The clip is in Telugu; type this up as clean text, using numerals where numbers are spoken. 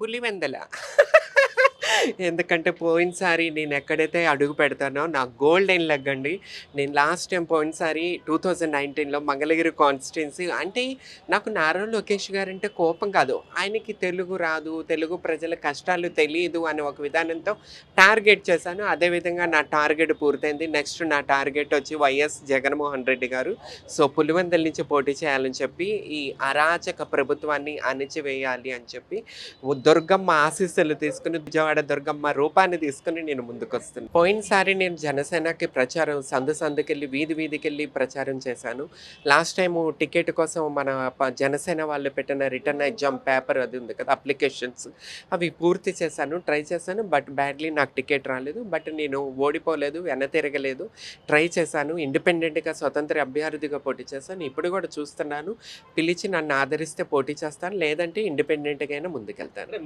పులివెందల. ఎందుకంటే పోయినసారి నేనెక్కడైతే అడుగు పెడతానో నాకు గోల్డెన్ లెగ్ అండి. నేను లాస్ట్ టైమ్ పోయినసారి 2019లో మంగళగిరి కాన్స్టిట్యుయెన్సీ అంటే నాకు నారా లోకేష్ గారంటే కోపం కాదు. ఆయనకి తెలుగు రాదు, తెలుగు ప్రజల కష్టాలు తెలీదు అనే ఒక విధానంతో టార్గెట్ చేశాను. అదేవిధంగా నా టార్గెట్ పూర్తయింది. నెక్స్ట్ నా టార్గెట్ వచ్చి వైఎస్ జగన్మోహన్ రెడ్డి గారు. సో, పులివెందుల నుంచి పోటీ చేయాలని చెప్పి ఈ అరాచక ప్రభుత్వాన్ని అణిచివేయాలి అని చెప్పి దుర్గమ్మ ఆశీస్సులు తీసుకుని విజయవాడ దుర్గమ్మ రూపాన్ని తీసుకుని నేను ముందుకొస్తున్నాను. పోయినసారి నేను జనసేనకి ప్రచారం సందుకెళ్ళి వీధి వీధికెళ్ళి ప్రచారం చేశాను. లాస్ట్ టైము టికెట్ కోసం మన జనసేన వాళ్ళు పెట్టిన రిటర్న్ ఎగ్జామ్ పేపర్ అది ఉంది కదా, అప్లికేషన్స్ అవి పూర్తి చేశాను, ట్రై చేశాను. బట్ బ్యాడ్లీ నాకు టికెట్ రాలేదు. బట్ నేను ఓడిపోలేదు, వెనతిరగలేదు, ట్రై చేశాను. ఇండిపెండెంట్గా స్వతంత్ర అభ్యర్థిగా పోటీ చేశాను. ఇప్పుడు కూడా చూస్తున్నాను. పిలిచి నన్ను ఆదరిస్తే పోటీ చేస్తాను, లేదంటే ఇండిపెండెంట్గా అయినా ముందుకెళ్తాను.